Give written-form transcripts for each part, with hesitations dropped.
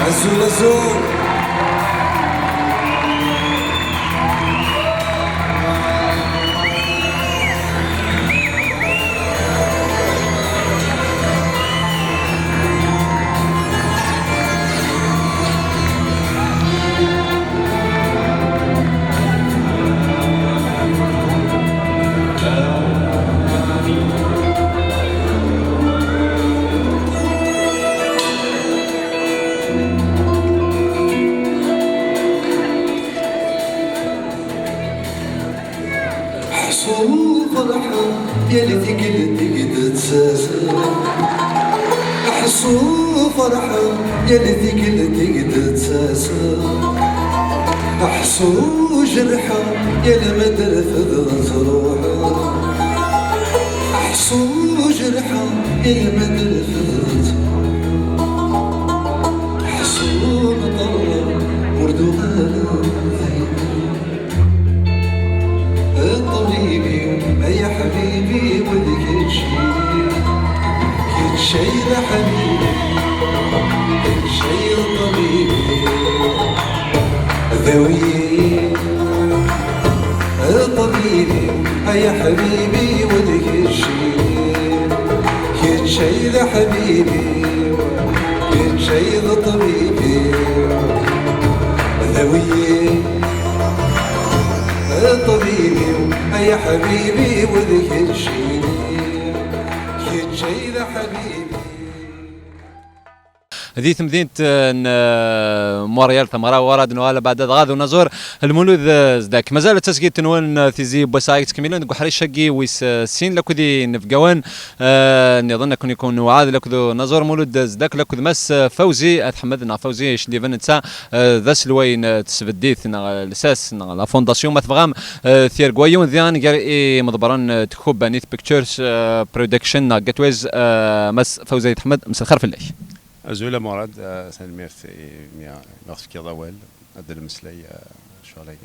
عزول الزول فرحة يا اللي ثقلتك تتساسى أحسو فرحة يا اللي ثقلتك تتساسى أحسو جرحة يا اللي ما درفت روحها أحسو جرحة يا اللي ما درفت أحسو مطرة مردوها يا حبيبي ولك كل شيء ذا حبيبي كل شيء طبيبي ذوي طبيبي يا حبيبي ولك كل شيء ذا حبيبي كل شيء ذا طبيبي ذوي طبيبي يا حبيبي وذك الشيء يتشي ذا حبيبي. هذه مدينة موريال ثمرة وراد نوالا بعد غاذ ونزور المولود زداك مازال تسقي تنون تيزي بوسايت كميلون دقو حريش شقي ويس سين لكودي نفقوان نظن كون يكون وعاد لكودو نزور مولود زداك لكود مس فوزي اتحمدنا فوزي شليفن نتا ذا سلوين تسبديت الاساس لا فونداسيون ما تفغام ثير غويون ذيان غير مدبران تكوب بانيت بيكتشرز برودكشن جاتويز مس فوزي تحمد مساء الخير في الليل. أزول مراد سلميرت مغف كذا وال هذا المسلي شغلي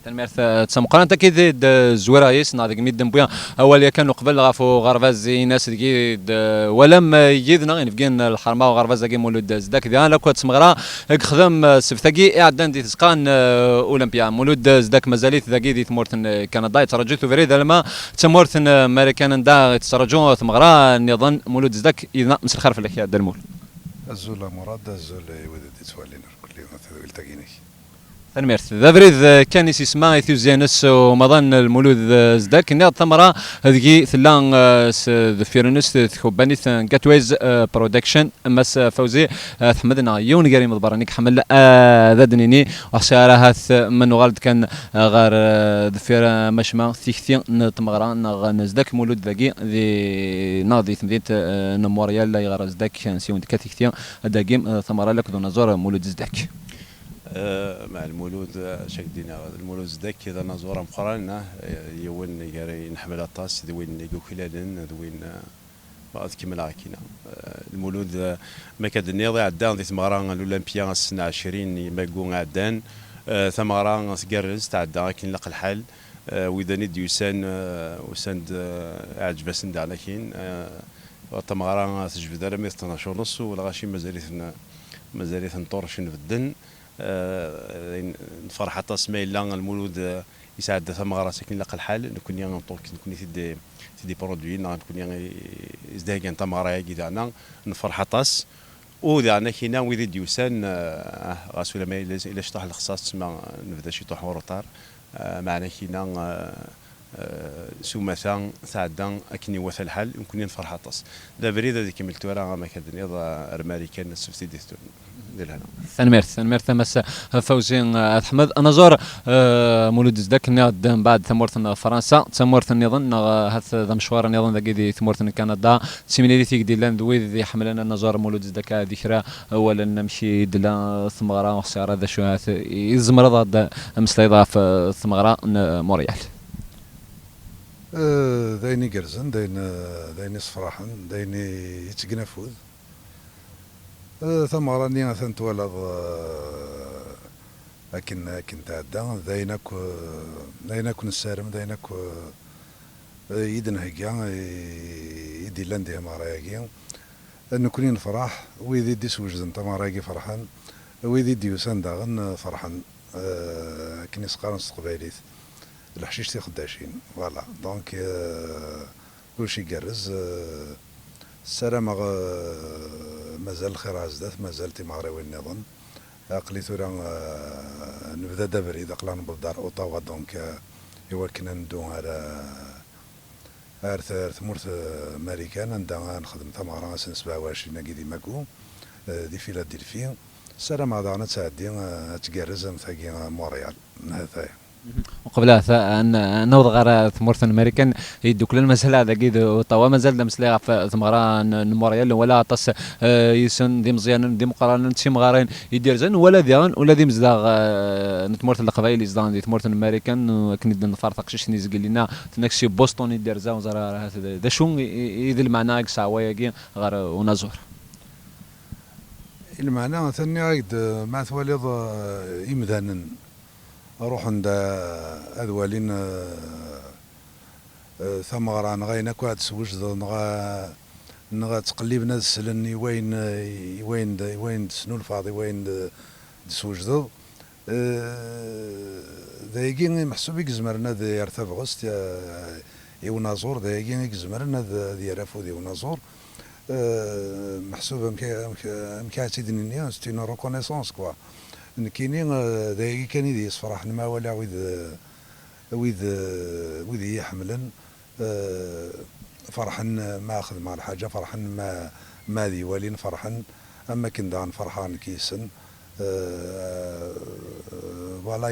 تنميرت تسمقنا أكيد زويرة يس نادق ميد دمبيا أول كانوا قبل غافو غرفاز ناس دقيد ولم يجدنا نفجين الحرمة وغرفاز دقي مولود زداك ذا لكو تسمغرا خدم سفتقي إعدان دي تسقان أولمبيا مولود زداك مازاليت دقي دي تمورتن كندا يترجيتو فريد لما تمورتن أمريكان دا تسرجون تمغرا نظن مولود زداك إذا مسل خرف لك يا دلمول. الزول مراد الزول ودي تسوالين كل يوم تلتقيني تنميرت ذا بريد كان يسمع يثوزيانس ومظن المولود زداك نيض ثمرة هذيك ثلان فيرنس تخوبانيث جاتويز برودكشن مس فوزي تحمدنا يون قريم البرانيك حمل ذا دنيني وحشارة هاث من غالد كان غار ذفير مشما ثيكثي نتمغرا نزداك مولود ذاكي ذي ناضي ثمديت نموريال لا يغار زداك نسيون كثيكثي داكيم ثمرة لك دون نزور مولود زداك مع المولود شكدينا المولود زداك إذا نزور مقارنة يوين يقري نحمل الطاس ذوين يجو خلالن ذوين بعض كمل عكينا المولود ما كاد النيضي عدان ذي ثمران الأولمبيا السنة 20 يمجون عدان ثمران سجرز تعدى لكن لقى الحال وإذا ند يسان وسند عجب سند على كين ثمران تجبد على 12 ونص والغاشي مازاليث نطورش في الدن فرحة اسماعيل لان المولود يساعد ثمرة ساكن لقى الحال نكون يعني نطور نكون تدي برودوي نكون يعني ازدهاجا ثمرة يجي نفرحة طاس وذانا كينا ويدي ديوسان غاسولا ما إلا شطح الخصاص تسمى نبدا شي طوح وروطار معنا كينا سومثان ساعدان أكني وث الحل يمكن ينفرح طاس لا بريدة ذيك ملتو راه ما كان يضا أمريكان السفتي ديستون ديال هنا ثنميرت مس فوزي أحمد أنا زور مولود زداك نيض بعد ثمورت فرنسا ثمورت نظن هذا ذا مشوار نظن ذا قيدي ثمورت كندا سيميلي ثيك ديلان دوي ذي حملنا نزار مولود زداك ذكرى أولا نمشي دلا ثمغرا وخسارة ذا شو يزمر ضد مسليضة في ثمغرا موريال دايني قرزن دايني صفراحن دايني يتقنفوذ ثمرة نيا ثنتولد لكن تعدى دايناك نسارم دايناك يدنا هكيا يدي لاندي مراياكي نكونين فرح ويدي دي سوجدن تمراياكي فرحان ويدي ديوسان داغن فرحان كني سقارن استقباليت الحشيش تي خداشين فوالا دونك كلشي يقرز السلام مازال الخير عزدات مازال تيمغريوي النظام عقلي ثورا نبدا دابري داقلا نبدا اوطاوا دونك ايوا كنا ندو على ثمورت ماريكان عندها نخدم تمغرا سن 27 كيدي ماكو دي فيلادلفيا السلام هذا تعدي تقرز مثاقي مونريال هذا وقبلها ان نوض غير ثمورث امريكان يدوك المساله هذا كيد طوا مازال مسلي في ثمران موريال ولا طس يسن دي مزيان دي مقارنه تيمغارين يدير زين ولا ديان ولا دي مزداغ نتمورث القبائل يزدان دي ثمورث امريكان كنيد نفرطق شي نيز قال لنا تنكسي بوسطن يدير زا وزرا هذا شو يدل معنا كساويا غير ونزور المعنى ثاني عيد مع ثواليض يمدانن اروح عند اذوالين ثمغرا نغا كواد سوجد نغا تقليبنا السلن وين سنو الفاضي وين سوجد دايقين محسوبي كزمرنا ذي يرتف غست يونازور دايقين كزمرنا ذي يرافو ذي يونازور محسوب مكاتي دنيا ستينا روكونيسونس كوا نكيني دايقي كان يدي صراحة ما ولا ويذ يحملن فرحن ما اخذ مع الحاجة فرحن ما ذي ولين فرحن اما كندان فرحان كيسن ولا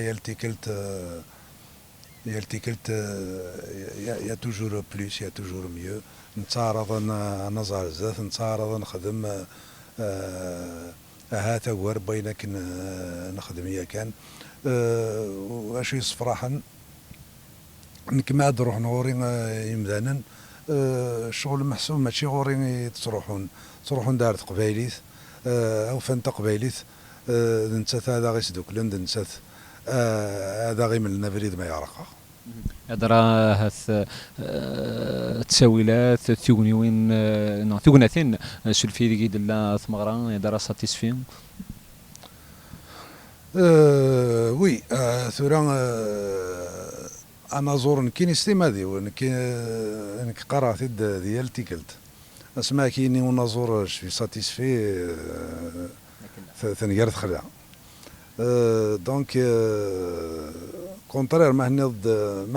يلتكلت يا توجور بلوس يا توجور ميو نتعرض نزار زاث نتعرض نخدم هاتا ور بينك نخدم يا كان واشي صفراحا انك ما تروح نغوري يمدانا الشغل محسوب ماشي غوري تروحون دار قبايليت او فانت قبايليت نتسات هذا غير سدوكلند نتسات هذا غير من النبريد ما يعرقه هضرا هاث التساويلات ثيغنيوين نو ثيغناتين سلفي كيد لا ثمغرا هضرا ساتيسفي وي ثورا انا زور كاين استمادي ونك قرات ديال تيكلت اسمع كايني ونزور شي ساتيسفي ثنقرت خلا دونك كونترير ما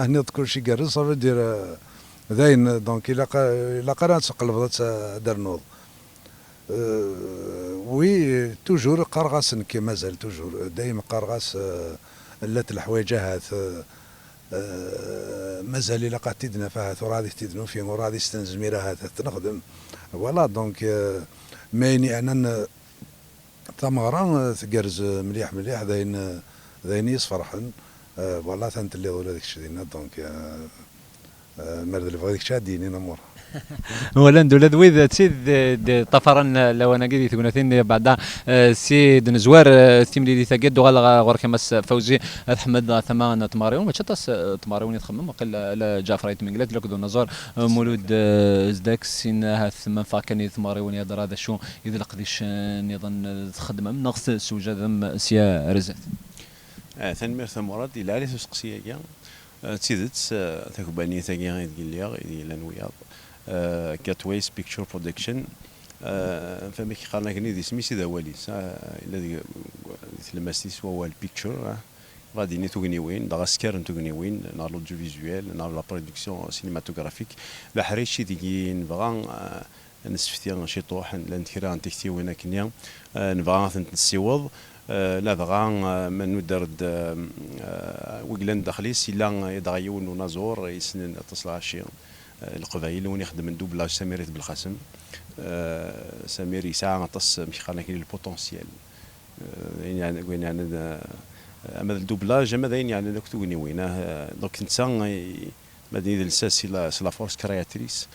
هنيض كلشي كارز صافي دير داين دونك الا قرات قلبت دار نوض وي توجور قرغاس كي مازال توجور دايما قرغاس لات الحوايج مازال الا قعدت تدنا فيها ورادي تدنو فيه ورادي استنزميره هذا تنخدم فوالا دونك مايني انا ثمغرا تقرز مليح داين يصفرحن فوالا تنتلي ولا داك الشيء ديالنا دونك مرد اللي بغا ديك الشيء ديني نمور ولا ندول ذوي تسيد طفرا لو انا قيدي تكونتين بعد سيد نزوار تيملي ثقد غير كمس فوزي احمد ثمان تماريون ما تشطس تماريون يتخمم وقال جعفر منقلات لك دون نزار مولود زداك سين هذا ثمان فاكني تماريون يدرى هذا شو اذا لقديش نظن تخدم من نقص سوجا ذم سيا رزات ثاني مراد الى عليه سقسيه كاع تيدت تكبانيه ثاني غير لي لانوياض كاتويس بيكتشر برودكشن فما كيقارنا كني دي سميتي دا واليس الا تلمستيس هو البيكتشر غادي نتوغني وين دا سكار نتوغني وين نار لوديو فيزوال نار لا برودكسيون سينماتوغرافيك بحري شي ديكي نبغى نسفتي شي طوح لنتكرا نتكتي وين كنيا نبغى نتسيوض لا بغا من ندرد ويغلان داخليس الا يدغيون ونازور يسنن اتصل شي القبائل وين يخدم دوبلاج سمير بالقاسم سمير يسعى نطس مش خلينا كاين البوتونسيال يعني وين يعني اما الدوبلاج اما يعني دوك توني وينه دوك انت مدينه الساس لا فورس كرياتريس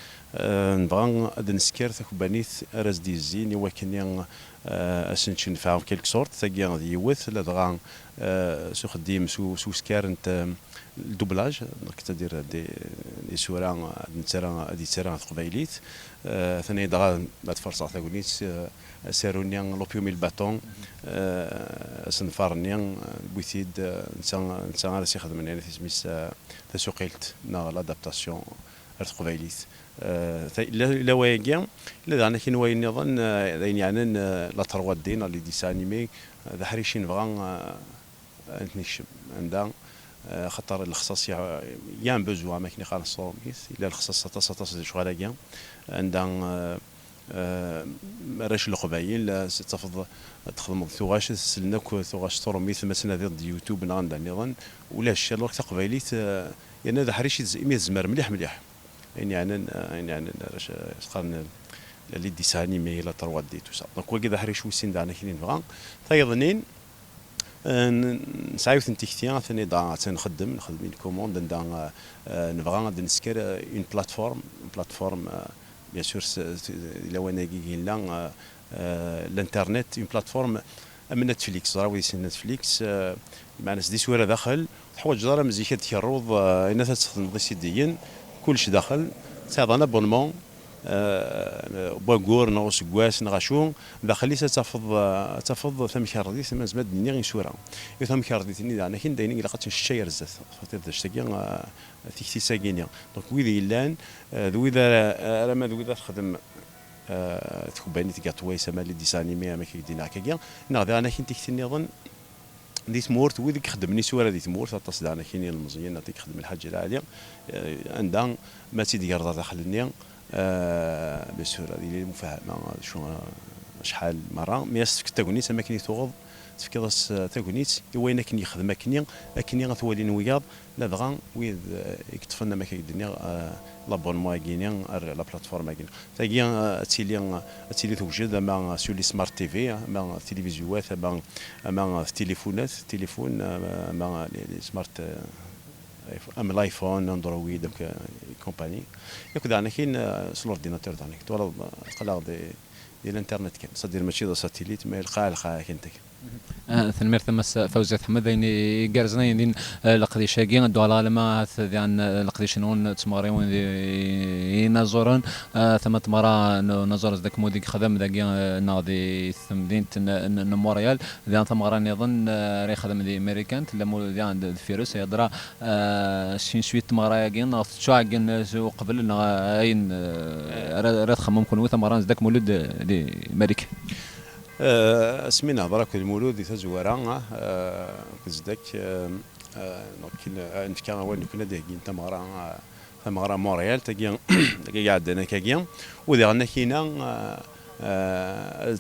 نبغى نسكر ثك بنيت راس دي الزين ولكن اسنش نفعهم كيلك سورت تاقي غادي يوث لا دغا سو خديم سو سكارنت الدوبلاج دونك تدير دي سورا نتسرا دي تسرا قبايليت ثاني دغا بعد فرصه ثاقوليت سارونيا لوبيوم الباتون سنفارنيا بويتيد نتا راسي خدم يعني سميت تسوقيلت نا لادابتاسيون قبايليت لا وايكيا لا دعنا كي نواي نظن يعني لا تروى الدين اللي ديس انيمي ذا حريشين بغا نتنشم عندها خطر الخصاص يان بزوا ما كني خالص صوميس الا الخصاص تص شغاله كاع عندها راش القبايل تفض تخدم ثواش سلناك ثواش تروميث مثلا ضد يوتيوب نغندا نظن ولا الشيء الوقت قبايليت يعني هذا حريش يزمر مليح مليح يعني راش قارن اللي ديساني مي لا تروا دي تو سا دونك وكذا حريش وسين دانا كاينين بغا تايضنين نسعيو ثنتيكتيا ثاني دا تنخدم كوموند ندا نبغى نسكر اون بلاتفورم بيان سور الا وانا كاين الانترنت اون بلاتفورم من نتفليكس راهو يسين نتفليكس مع ناس دي سويره داخل تحوج دار مزيكا تكروض انا تستخدم ديسيديين كلشي داخل تعطينا ابونمون بوغور نغوس كواس نغاشو داخلي تفض ثم كاردي ثم زماد ني غير سوره ثم كاردي تني انا كاين داينين لقات الشاير زات فطير شتاكي تيكتي ساكينيا دونك ويدي لان ذويذا راه ما ذويذا تخدم تكباني تكاتوي سما لي ديسانيمي ما كيدينا هكايا ناضي انا كنت تكتني اظن ديت مورت ويدك خدمني سواره ديت مورت تصدع انا كاين المزيان نعطيك خدم الحاجه العاليه عندها ما تيدي قرضه داخلني بسهوله اللي مفاهمه شو شحال مره مياس تاكونيت ما كاين توغض تفكيض تاكونيت وين كني يخدم كني غتولي نوياض لا دغا ويد يكتفنا ما كيدني لابونمون كاينين لا بلاتفورم كاين تاكي تيلي توجد مع سولي سمارت تي في مع التلفزيونات مع التليفونات مع لي سمارت اما الايفون اندرويد كومباني ياك دانا كاين سلورديناتور دانا ولا قلا ديال الانترنت كاين صدير ماشي دا ساتيليت ما يلقى كاين ثنمير ثم فوزي حمد يعني جارزنا يدين القديش كاين دولا لما عن القديش نون تماريون ينازورن ثم تمارا نزور ذاك موديك خدم ذاك ناضي ثمدين موريال ذا تمارا نظن راه خدم دي امريكان لا مول ذا عند الفيروس يضرا شين شويه تمارا كاين تشا كاين قبل اين راه تخمم كون تمارا ذاك مولود دي امريكان اسمينا برك المولود تزوارا كزدك دونك نفكر وين كنا داهين تمارا مونريال تاكي عندنا كاكيا وديرنا كاينه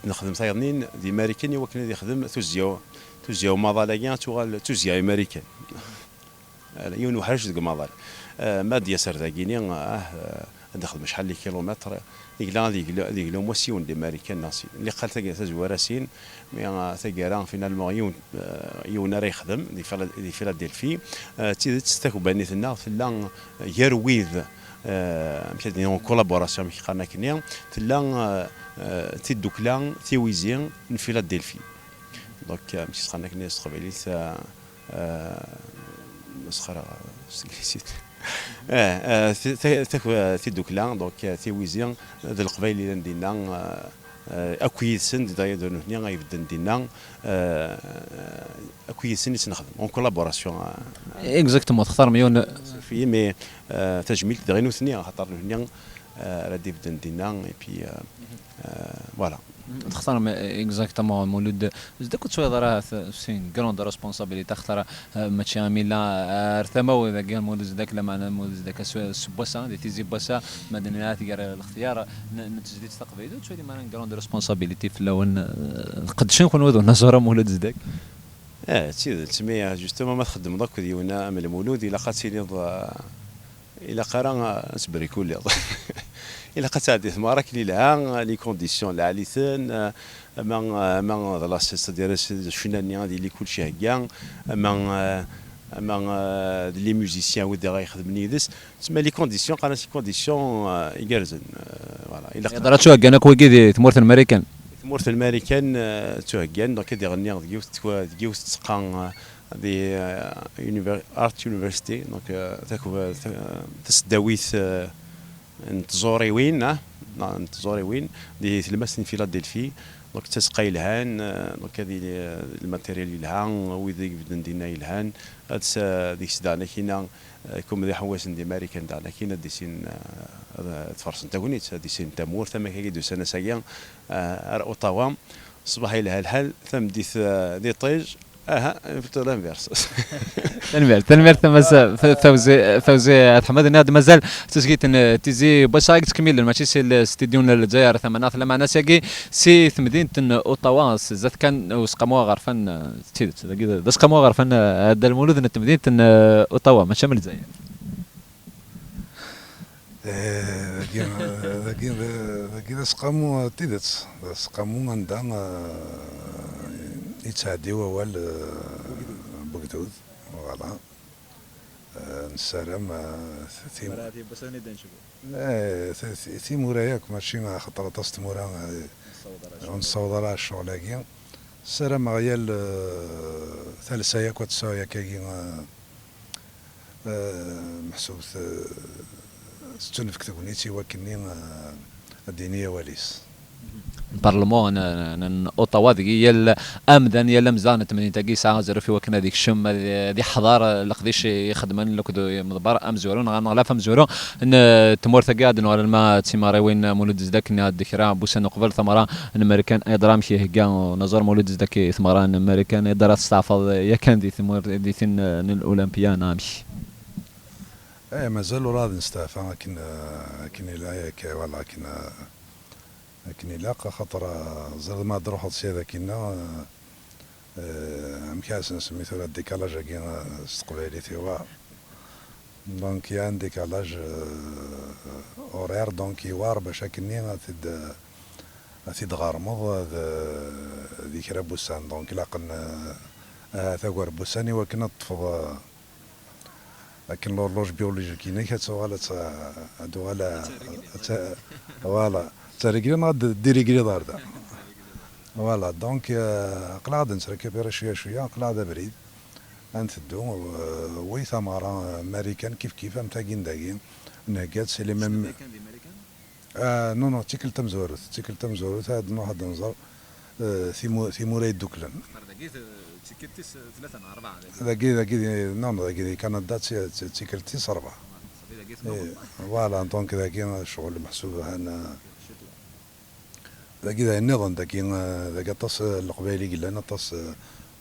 نخدم صايرنين دي امريكان وكنا يخدم توزياو ماضالا توغال توزيا امريكان يون وحاج ديك ماضال ما ديسر تاكيني نخدم شحال لي كيلومتر ديك لو موسيون دي امريكان ناسي اللي قال تزواراسين مي تاكيرا فينالمون يون راه يخدم دي فيلادلفي تستاكو بانيتنا في يرويذ مشات اون كولابوراسيون كي قالنا كنيا تلا تيدوكلا تيويزيان في فيلادلفي دونك مشيت قالنا كنيا استقباليت مسخره نسيت تيدوكلا دونك تيويزيان ذا القبائل اللي ندينا اكويسن دايدون هنا غيبدا ندينا اكويسن نخدم اون كولابوراسيون اكزاكتومون تختار مليون في مي تجميل دغينو ثنيا خاطر هنا راه ديبدا ندينا اي بي فوالا تختار اكزاكتومون مولود زدك شويه راه سين كروند ريسبونسابيلتي تختار ماتشي ميلا ارثما واذا كان مولود زدك لما مولود زدك سبوسا دي تيزي بوسا مدنيات غير الاختيار نتجديد تقبيل شويه ديما كروند ريسبونسابيلتي في اللون قداش نكونوا ذو نزوره مولود زدك تسميه جوستومون ما تخدم دوك ديونا من المولود الا قاتيني الا قرا نسبري كل إلا قتادي ثمارة كلي لها لي كونديسيون العاليتين ما لا سيتادير الفنانين ديالي كلشي هكا ما لي ميوزيسيان ودي غيخدمني ديس تسمى لي كونديسيون قالنا سي كونديسيون يقرزن فوالا الا هضرات شو هكا انا كويكي ثمورت الامريكان تمورث الامريكان تهجان دونك كيدي غني ديوث تسقى دي ارت يونيفرسيتي دونك تاكو تسداويث نتزوري وين نتزوري وين دي تلمسن فيلادلفي دونك تسقى يلهان دونك هذه الماتيريال يلهان ويدي بدن دينا يلهان هاد ديك دانا كينا كوم دي حواس دي امريكان دانا كينا دي سين تفرسن تاغونيت دي سين تامور ثم كيدو سنه سايا اوتاوا صباح يلها الحال ثم دي طيج فهمت لانفيرس تنمير فوزي حمد ناد مازال تسقيت تيزي باش راك تكمل ماشي سي الاستديون الجزائر ثمانية لما ناس يجي سي مدينه اوتاوا زاد كان وسقموا غرفان تيدت داس قموا غرفان هذا المولود نت مدينه اوتاوا ماشي من الجزائر ذاك سقامو تيدت سقامو عندها يتعدي ووال بقدود فوالا نسالم تيمورا ياك ماشي خطرة طاس تيمورا ونصوض على الشغل هاكي السلام غيال ثالثة ياك وتساوي ياك محسوب ستونف كتبوني تيواكني الدينية واليس البرلمان اوتاوا ذيك هي امدن هي مزان 80 تاكي ساعه زر في وكنا ديك الشم دي حضاره لقديش يخدمن لك مضبر امزورون غنغلا فمزورون ان تمور ثقاد ولا ما تيماري وين مولود زدك ان الذكرى بوسن قبل ثمره ان امريكان ايضا مشي هكا نظر مولود زدك ثمران امريكان ايضا تستعفض يا كان دي ثمور دي ثن الاولمبيا نامشي مازالوا راضي نستعفى لكن لا والله لكن لاقى خطر زاد ما دروح هذا كنا مكاسن سميتو الديكالاج كي استقبالي تيوا دونك يان ديكالاج اورير دونك يوار باش كني غاتيد غارمض ذيك ربوسان دونك لاقن ثاكور بوساني وكنا تفض لكن لورلوج بيولوجي كينا كتسوغالا دوغالا فوالا تريكلي نغاد ديريكلي داردا فوالا دونك قلاعد نتركب شويه قلاعد بريد انتدو وي ثمره امريكان كيف متاكين داكين نهكات سي لي ميم نو تيكل تمزوروث هاد واحد نظر ثيموراي دوكلن تيكلتيس 3 4 ذاكي كندا تيكلتيس 4 فوالا دونك ذاكي شغل محسوب هنا ذاكي النظام ذاكي طاس القبائلي قلنا طاس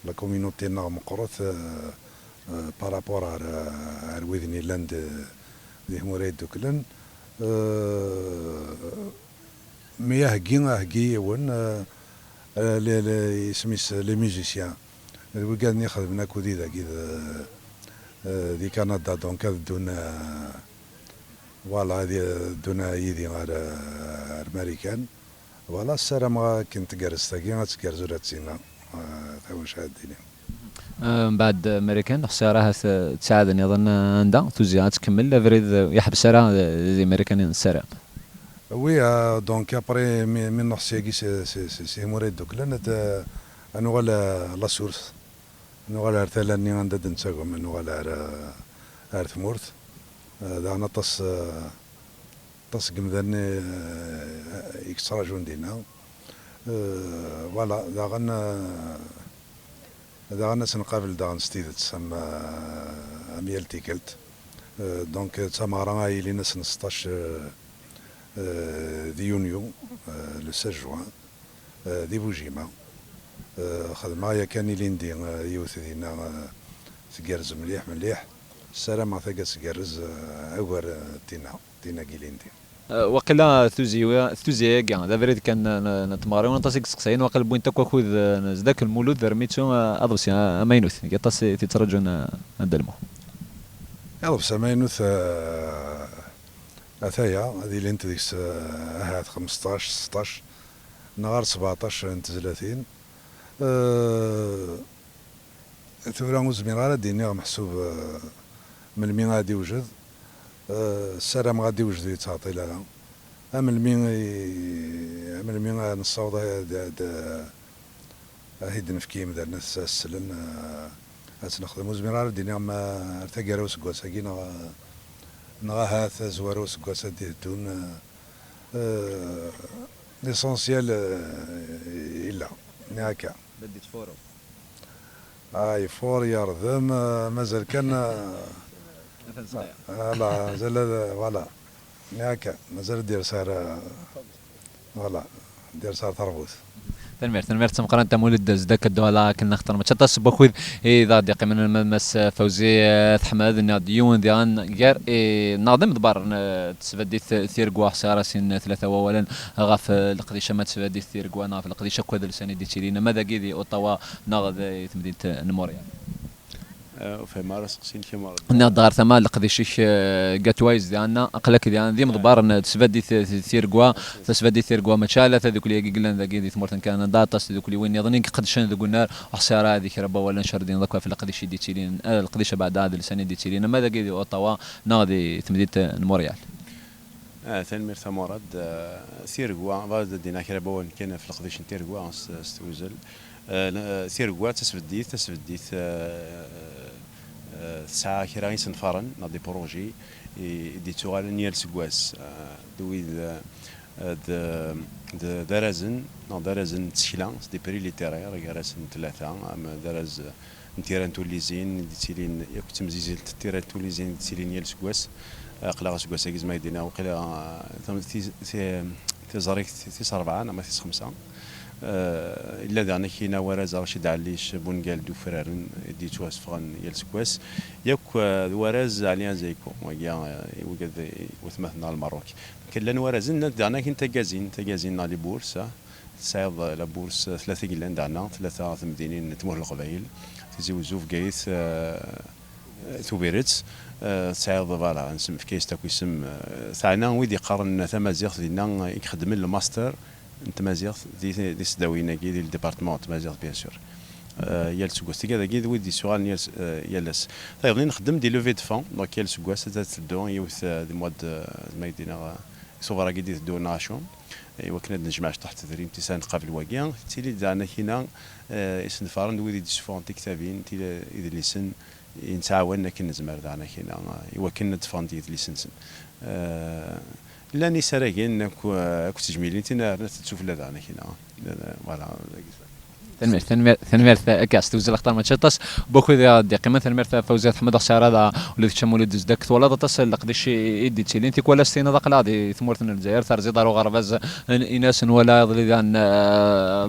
لا كوميونيتي نا مقروث بارابور على ويذني لاند دي موراي دوكلن مي هكي ون يسميس لي ميوزيسيان وكان خدمنا كودي ذاكي دي كندا دونك دونا فوالا هذه دونا يدي على الامريكان فوالا السلام كنت جالس تاكي تكرزو راتسينا واش هاديني من بعد امريكان خساره تساعدني اظن عندها توزيع تكمل فريد يحبس راه زي امريكان السلام وي دونك ابري من نحسيكي سي موريد دوكلان انو غالا لا سورس انو غالا ارتلاني عند دنتاكم انو غالا ارث مورث دانا طاس قمداني اكسترا جون دينا فوالا داغنا سنقابل داغن ستيدت سما اميال تيكلت دونك تمارا ايلينا 16 دي يونيو لو 16 جوان دي بوجيما خدمة يا كان ليندي يوث دينا تقرز مليح السلام ثقة تقرز أور تينا كيليندي وقيلا ثوزي كاع ذا فريد كان نتماري ونطاسيك سقساين وقيل بوين تاكو خذ زداك المولود رميتو اضوسي امينوث يطاس تترجون هذا المو اضوس امينوث اثايا هذه اللي انت ديك هاد 15 16 نهار 17 انت 30 ثورة مزمين على ديني محسوب من مين غادي يوجد السلام غادي يوجد يتعطي لها امل مين نصاوض هيد نفكي مدار ناس السلن نخدمو زميرار دينا ما ارتقارو سكواساكي نغا هاث زوارو سكواسا دون ليسونسيال الا هكا بديت فورو اي فور يرذم مازال كان مثلا صغير لا مازال فوالا هكا مازال دير سار فوالا دير سار تربوث تنمير مقارنة مولد زدك الدولة كنا نختار ما تشطس بخوذ إذا دقيق من المس فوزي ثحمد ناديون ديان غير ناظم دبر تسفدي ثيرقوا حسارة سن ثلاثة أولا غاف القديشة ما تسفدي ثيرقوا ناف القديشة كوذ لسنة دي تشيلين ماذا قيدي أوتاوا ناغذ تمدينة نموريا في مارس قسين كما نقدر ثما القديشيش جاتوايز ديالنا اقلك ديال ذي مضبار تسفدي ثيرقوا تسفدي ثيرقوا مشاله ذوك اللي قلنا ذاك دي ثمرتن كان داطس ذوك اللي وين يظني قدشن ذوك النار وحساره هذيك ربا ولا نشردين ذاك في القديش دي تشيلين القديشه بعد هذا السنه دي تشيلين ماذا قيدي اوتاوا ناضي تمديت الموريال تنمير ثمرد ثيرقوا بعد دينا كربا كان في القديش ثيرقوا استوزل ثيرقوا تسفدي ساعة كراين سنفارن نادي بروجي دي تغال نيال سكواس دوي درازن تشيلان دي بري ليتيرير غارسن ثلاثة أما دراز نتيران توليزين دي تيلين ياك تمزيزيل تيران توليزين دي تيلين نيال سكواس قلا سكواس كيز ما يدينا وقلا في زاريك في 4 أما في 5 إلا دعنا كينا ورز رشيد عليش بونجال دو فرارن دي تواس فغن يلسكواس ياك ورز عليا زيكو ويا وقد وثمثنا المروك كلن ورزن دعنا كين تجازين على بورصة سايض لا بورس 3 كيلان دعنا 3 مدينين تمر القبائل تزي وزوف قيث ثوبيرتس سايض فوالا نسم في كيس تاكو يسم ثانا ويدي قارن ثمازيغ دينا يخدم الماستر انت مازيغ دي سداوينا كي ديال الديبارتمون مازيغ بيان سور يال سكواس كذا كي ودي سؤال يالس طيب نخدم دي لوفي دو فون دونك يال سكواس تدو يوث دي مود ما يدينا سوفرا كي دو ناشون ايوا كنا نجمعش تحت دريم تيسان قبل واقيا تيلي دانا كينا اسن فارن ويدي دي سفون تكتابين تيلا اذا ليسن نتعاون كي نزمر دانا كينا ايوا كنا تفاندي ليسنسن لاني سراقين كو تجميلين تينا تشوف لا دانا كينا فوالا ثنمير كاس توزل اختار ماتشاتس بوكو دي قيمه ثنمير فوزات حمد خساره هذا ولد تشمول دزدك ولا تصل قديش يدي تشيلين تيك ولا ستين هذا قلادي ثمورتن الجزائر ثار دارو غرباز اناس ولا يضل دان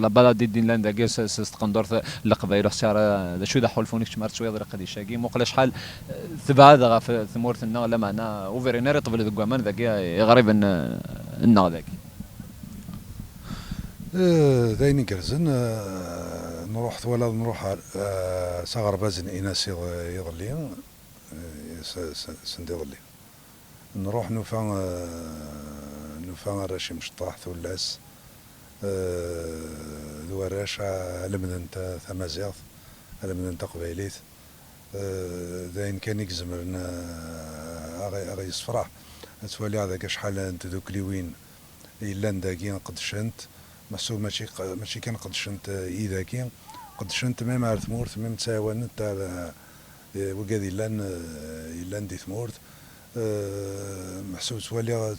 لا بلد دين لاندا كيس استقندور القبائل خساره شو ذا حلفونيك تمارت شويه قديش كي مقله شحال ثبا هذا في ثمورتن لا معنا اوفرينير طبل ذكمان ذاك غريب النا ذاك دايني كرزن نروح ولا نروح صغر بازن إناس يظلين سند يظلين نروح نوفان راشي مشطاح ثلاث ذو راشا على من انت ثمازيغ على من انت قبيليت داين كان يكزمرنا اغي صفراح تولي هذاك شحال انت دوك لي وين الا نداكين قدشنت محسوب ماشي كان قدشنت اذا كان قدشنت ما مع ثمورت ما متساوان تاع وكادي الا ندي ثمورت محسوب تولي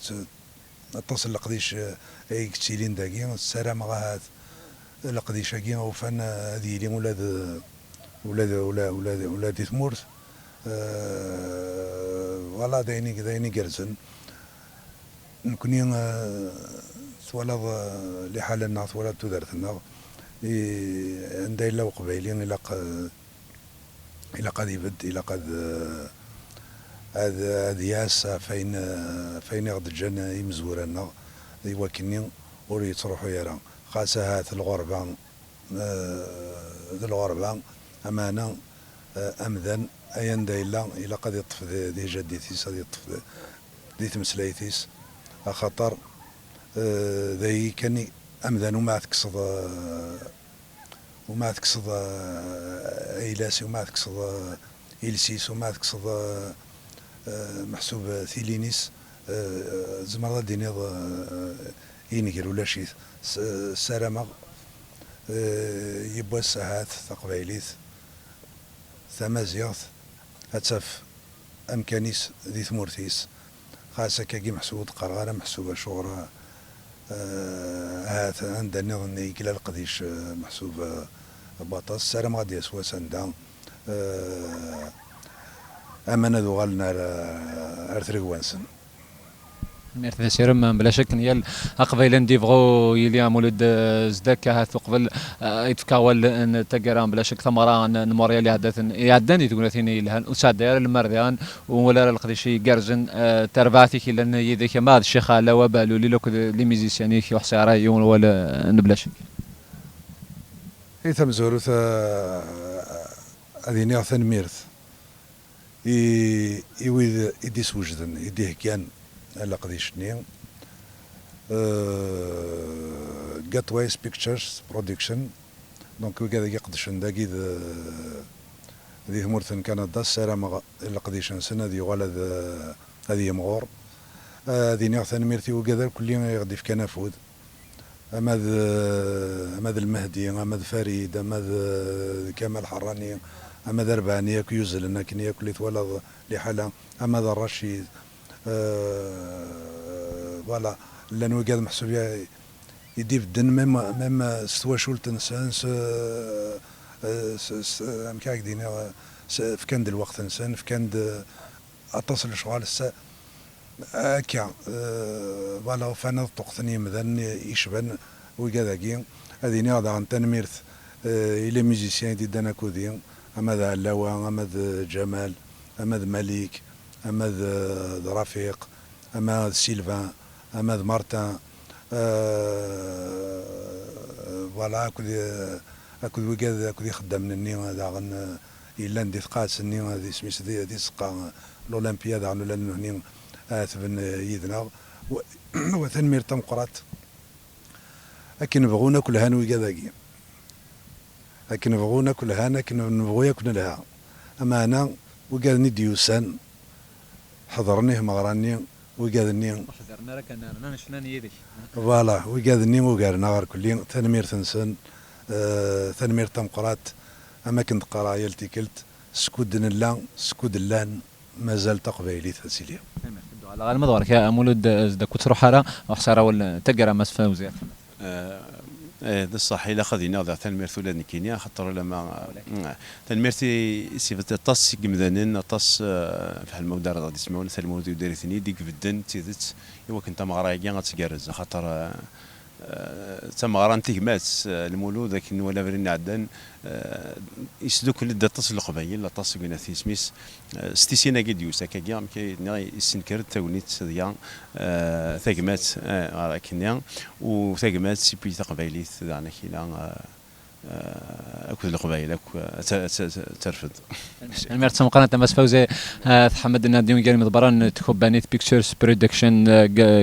تصل لقديش اي كتيلين داكي السلام غاهات لقديش كي وفان هذه لي ولاد ثمورت فوالا دايني كرزن نكوني ثولاد لحالنا ثولاد تدرتنا عندها إلا وقبيلين إلا قد يبد إلا قد هذا ياس فين يغد الجنة يمزورنا يوكني وري تروحوا يرى خاصة هات الغربة أمانة أمذن أين دا إلا قد يطف دي جديتيس هذه يطف دي تمسلايتيس خطر ذي كاني أمذن وما تقصد إيلاسي وما تقصد إلسيس وما تقصد محسوب ثيلينيس زمر ديني ينقل ولا شي سلامة يبوا الساعات تقبايليت ثمازيغت أتف أمكانيس ذي ثمورتيس خاصة كي محسوب قرارة محسوبة شغرة هات عندنا نظن يكلا القديش محسوب باطاس سلام غادي يسوى سندا أما ندو غالنا أرثريك وانسن ميرثي سيرم بلا شك نيال اقبيلا نديفغو يليا مولود زداك هاث قبل يتفكاول تقران بلا شك ثمرة نموريا اللي حدث يعدني تقول ثيني لهن وسادير المرديان ولا القديشي قرزن ترباتي كي لان يديك ما الشيخ لا وبالو لي لوك لي ميزيسياني كي وحسارة يون ولا نبلا شك هي تمزورو أذيني أثن ميرث يويد يديس وجدن يديه كان على قديش نيم Gatways Pictures Production دونك وكذا يقدش نداقي ذي ثمورثن كندا السلام إلا قديش سنة ذي ولد هذه مغور ذي نيغثن ميرثي وكذا كل يوم يغدي في كنافود أماد المهدي أماد فريد أماد كمال حراني أماد رباني كيوزل لكن ياكل يتولد لحالة أماد الرشيد فوالا لانه قاعد محسوب يدي بدن ميم استوى شولت انسان امكاك دينا في كان الوقت انسان في كان اتصل شغال السا هكا فوالا فانا طقتني مثلا يشبن وكذا هذه ناضي عن تنميرث الى ميوزيسيان دي دانا كوديون اما ذا اللوا اما جمال اما مليك اما رفيق اما سيلفان اما مارتان فوالا اكو وكذا خدام مني هذا غن الا ندي ثقات ني هذه سميت دي سقا الاولمبياد عن لانه هني اثبن يدنا وثنمير تمقرات لكن نبغونا كل هان وكذا لكن نبغونا كل هان لكن نبغو يكون لها اما انا وقال نديوسان حضرنيه مغراني وقادني حضرنا لك انا شنان يدك فوالا وقادني وقالنا غير كلين ثنمير ثنسن ثنمير تمقرات اما كنت قرايه التيكلت سكود نلا سكود اللان مازال تقبيلي تسيليا على غير مدورك يا مولود زدك تروح حاره وحساره ولا تقرا مسفا وزير ذا الصح إلا خذينا ذا تنمير ثولاد كينيا خاطر لما تنميرتي سيفت الطاس قمذانين الطاس في المودار غادي يسمعون ثالمود يدير ثني ديك بدن تيدت إوا كنت مغرايا غاتسكارز خاطر تم غرانتي مات المولود لكن ولا برين عدن يسدو كل دا تصل القبايل لا تصل بين سميس ستيسينا قد يوسا كيام كي يسنكر تاونيت ديال ثقمات راكنيا وثقمات سي بي تقبايليت دانا كينا اكو القبايل اكو ترفض الميرت سمقنا تماس فوزي تحمد الناديون قال مضبران تكوبانيت بيكتشرز برودكشن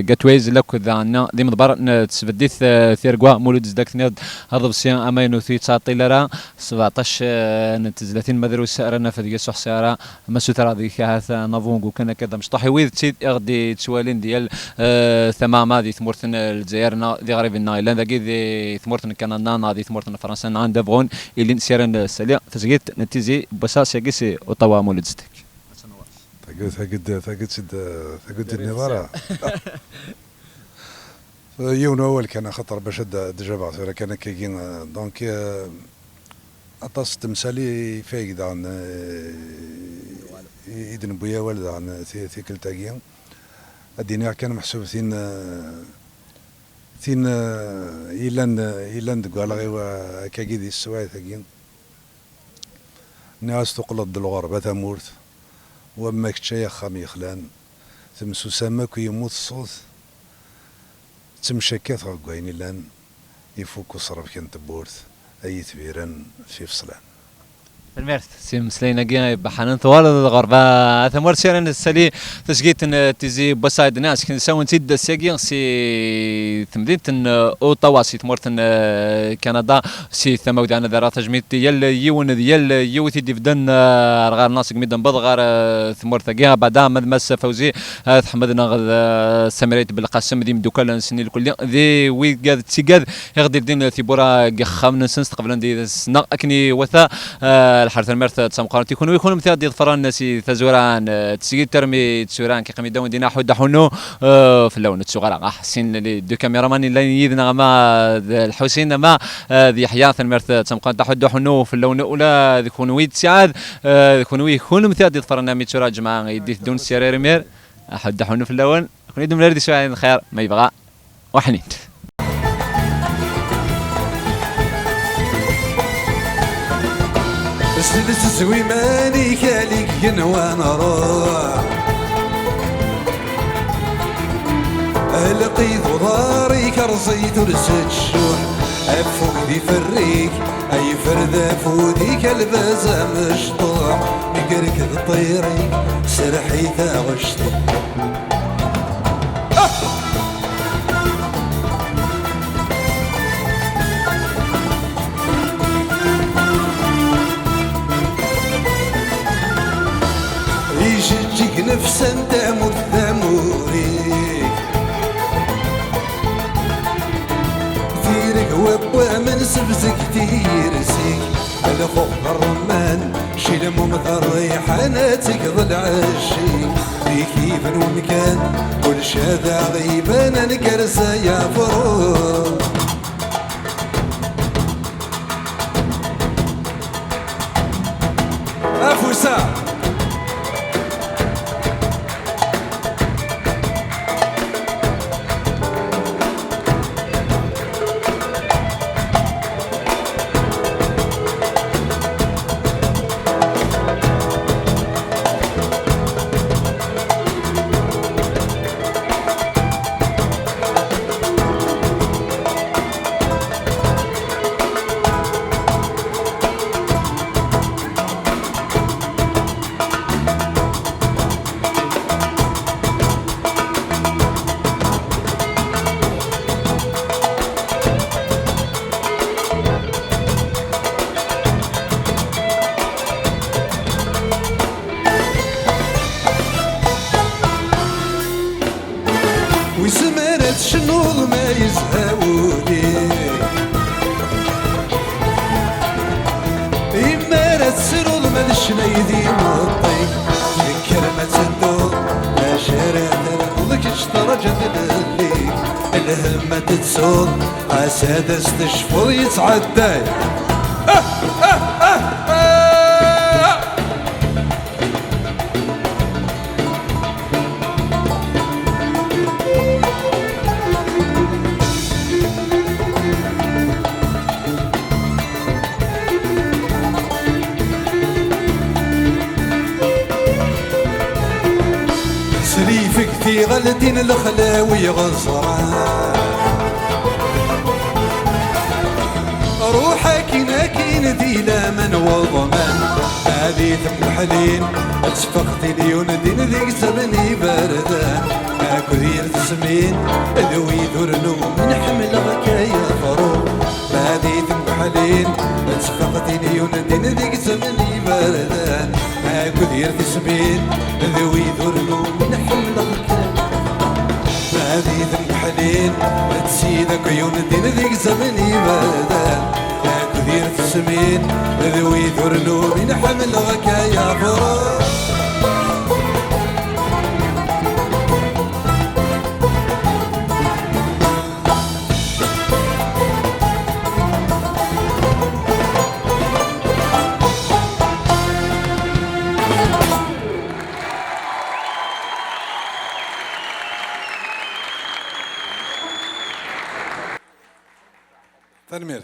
جاتويز لك ذانا دي مضبر تسبديت ثيرغوا مولود زداك نيد هذا بسيان امينو ثي تعطي لرا 17 30 مدروس رانا في ديال سحساره مسوت راضي هذا نافونغو كان كذا مشطحي ويد تسيد غدي تسوالين ديال ثمامه دي ثمورتن الجزائر دي غريب النايلاند دي ثمورتن كندا دي ثمورتن فرنسا عند دافغون اللي سيرن السليا تسقيت نتيزي بساس يقيسي وطوا مولد زدك ثقد النظاره يوم اول كان خطر باش دجا كان كاين دونك اطاس تمثالي فايق دان يدن بويا والد عن ثيك التاقيين الدينار كان محسوب ثين يلاند قال غير كاكيدي السواي ثقين ناس تقلد الغربة تمورت وما كتشاي خامي خلان تمسو سماك ويموت الصوت تمشكات غاكوين لان يفوكو صرف كان تبورت اي تبيران في فصلان بالميرث سي مسلينا كيا بحنان طوال الغربة ثمر سيرن السلي تسقيت تيزي بسايد ناس كن سوون تيد سيجي سي تمدينة اوتاوا سي تمرتن كندا سي ثمود انا ذرا تجميد ديال يون ديال يوتي ديفدن غار ناس ميدن بض غار ثمرت كيا بعد مدمس فوزي تحمدنا غد سمريت بالقسم ديم دوكال سني الكل ذي وي قاد تيقاد يغدي دين ثيبورا خامن سنس قبل ندي سنا اكني وثا الحرث المرث تسمقان تيكون ويكون مثال ديال فران سي تزوران تسيد ترمي تسوران كي قمي داون دينا حود حنو في اللون تسوغرا حسين لي دو كاميرامان اللي يدنا ما الحسين ما ذي حياة المرث تسمقان تحود حنو في اللون الاولى يكون ويد سعاد يكون ويكون مثال ديال فران مي تسورا جماعه يدي دون سيرير مير حود حنو في اللون يكون يدم لردي شويه الخير ما يبغى وحنين سلس زويماني كاليك ينوان روح لقيت ضاري كرزيت ورسد الشوح افوق ذي فريك اي فرد فودي كالبازا مشطوح يقرك الطيري سرحي ثاغشتي يجيك نفسا تامر ثاموريك ثيرك وبا من سبزك تيرسيك الخوف الرمان شيل ممثر ريحاناتك ظل عشيك في كيف ومكان كل شذا غيبان نكرسا يا فروق افوسا وسمرت شنو ما يزهاوني إمارت سرول ما الشنيدي مطي كلمة الدور ما شارع لك اشترجت اللي الهمة تتصول عساد استشفر يتعدى سليفك في غلدين الخلاوي غزران روحك ناكين ديلا من وضمان هذه ثم الحلين اتفقت اليون دين ذيك زمني باردان اكو ديال تسمين ذوي ذرنو من حمل غكايا فروق هذه ثم الحلين اتفقت اليون دين ذيك زمني باردان اكو ديال تسمين ذوي ذرنو من حمل غكايا هذه ذم الحلين تسيدك عيون الدين ذيك زمني باردان كثير في السمين ذوي ذرنو من حمل غكايا فراق تنمير